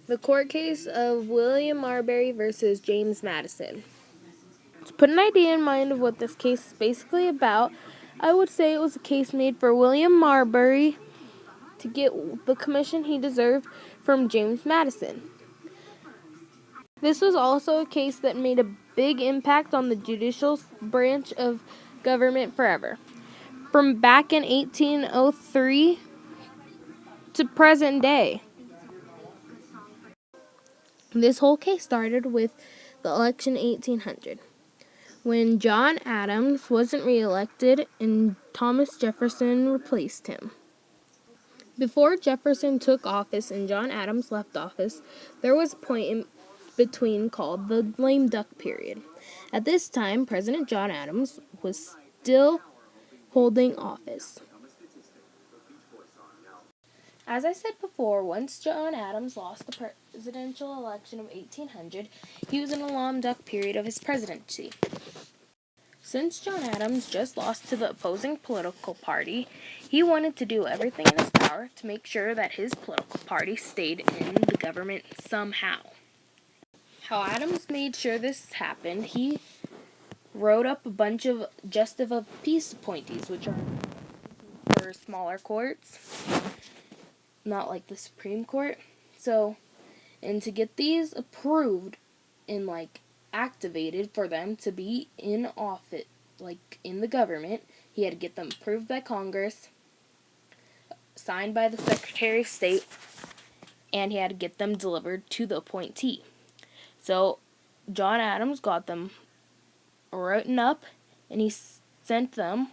The court case of William Marbury versus James Madison. To put an idea in mind of what this case is basically about, I would say it was a case made for William Marbury to get the commission he deserved from James Madison. This was also a case that made a big impact on the judicial branch of government forever. From back in 1803 to present day. This whole case started with the election in 1800, when John Adams wasn't reelected and Thomas Jefferson replaced him. Before Jefferson took office and John Adams left office, there was a point in between called the lame duck period. At this time, President John Adams was still holding office. As I said before, once John Adams lost the presidential election of 1800, he was in a lame duck period of his presidency. Since John Adams just lost to the opposing political party, he wanted to do everything in his power to make sure that his political party stayed in the government somehow. How Adams made sure this happened, he wrote up a bunch of justice of peace appointees, which are for smaller courts, not like the Supreme Court. And to get these approved and activated for them to be in office, in the government, he had to get them approved by Congress, signed by the Secretary of State, and he had to get them delivered to the appointee. So John Adams got them written up, and he sent them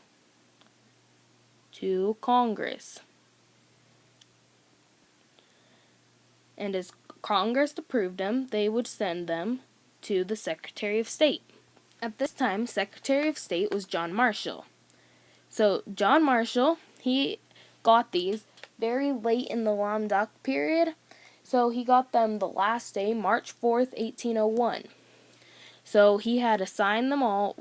to Congress. And as Congress approved them, they would send them to the Secretary of State. At this time, Secretary of State was John Marshall. So John Marshall, he got these very late in the lame duck period. So he got them the last day, March 4th, 1801. So he had to sign them all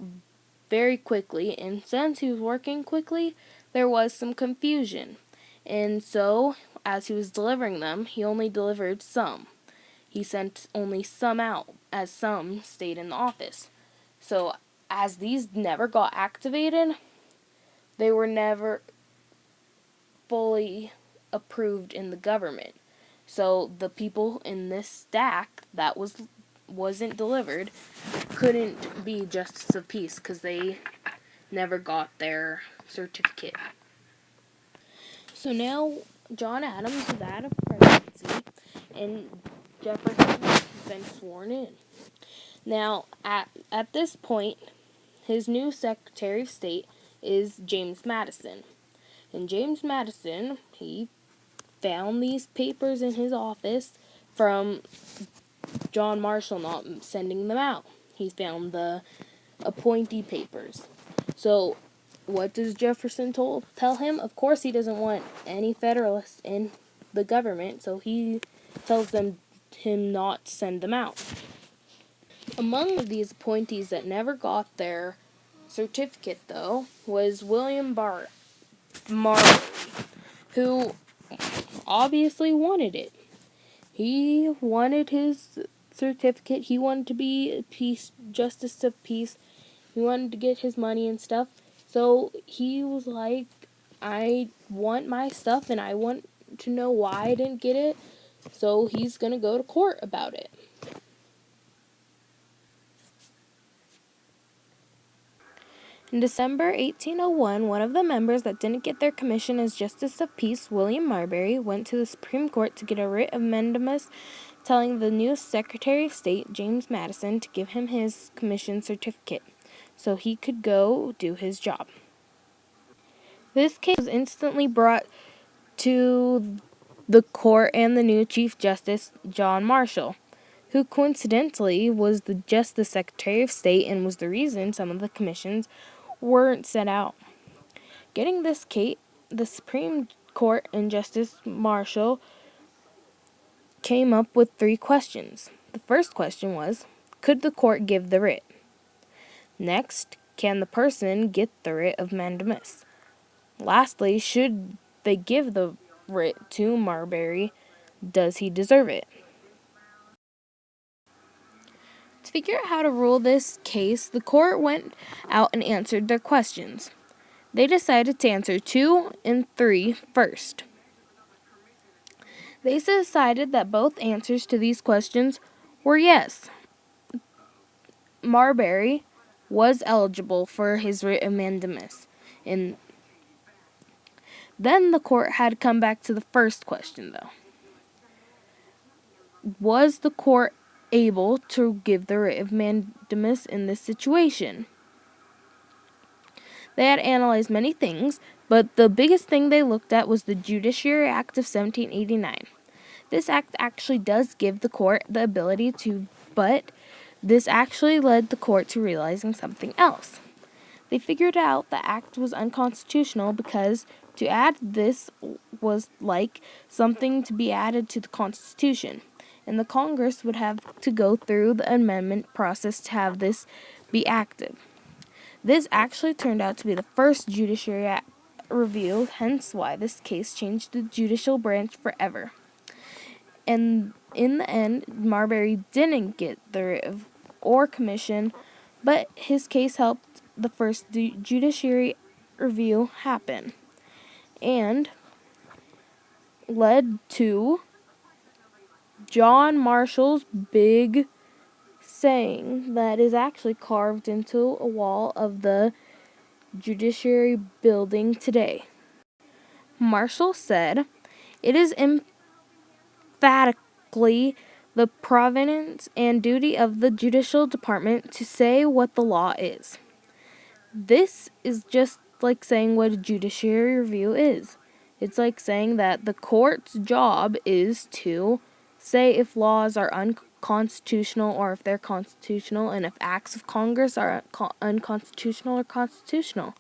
very quickly, and since he was working quickly, there was some confusion. And so, as he was delivering them, he only delivered some. He sent only some out, as some stayed in the office. So, as these never got activated, they were never fully approved in the government. So, the people in this stack that wasn't delivered couldn't be justice of peace because they never got their certificate. So now John Adams is out of presidency, and Jefferson has been sworn in. Now, at this point, his new Secretary of State is James Madison. And James Madison, he found these papers in his office from John Marshall not sending them out. He found the appointee papers. So what does Jefferson tell him? Of course he doesn't want any Federalists in the government, so he tells him not to send them out. Among these appointees that never got their certificate, though, was William Marbury, who obviously wanted it. He wanted his certificate. He wanted to be justice of peace. He wanted to get his money and stuff. So he was like, I want my stuff and I want to know why I didn't get it. So he's going to go to court about it. In December 1801, one of the members that didn't get their commission as Justice of Peace, William Marbury, went to the Supreme Court to get a writ of mandamus telling the new Secretary of State, James Madison, to give him his commission certificate so he could go do his job. This case was instantly brought to the court and the new Chief Justice, John Marshall, who coincidentally was just the Secretary of State and was the reason some of the commissions weren't sent out. Getting this case, the Supreme Court and Justice Marshall came up with 3 questions. The first question was, could the court give the writ? Next, can the person get the writ of mandamus? Lastly, should they give the writ to Marbury? Does he deserve it? To figure out how to rule this case, the court went out and answered their questions. They decided to answer 2 and 3 first. They decided that both answers to these questions were yes. Marbury was eligible for his writ of mandamus. And then the court had come back to the first question, though. Was the court able to give the writ of mandamus in this situation? They had analyzed many things, but the biggest thing they looked at was the Judiciary Act of 1789. This act actually does give the court the ability to, but this actually led the court to realizing something else. They figured out the act was unconstitutional because to add this was like something to be added to the Constitution, and the Congress would have to go through the amendment process to have this be active. This actually turned out to be the first judiciary review, hence why this case changed the judicial branch forever. And in the end, Marbury didn't get the writ of or commission, but his case helped the first judiciary review happen and led to John Marshall's big saying that is actually carved into a wall of the judiciary building today. Marshall said, "It is emphatically the province and duty of the judicial department to say what the law is." This is just like saying what a judiciary review is. It's like saying that the court's job is to say if laws are unconstitutional or if they're constitutional, and if acts of Congress are unconstitutional or constitutional.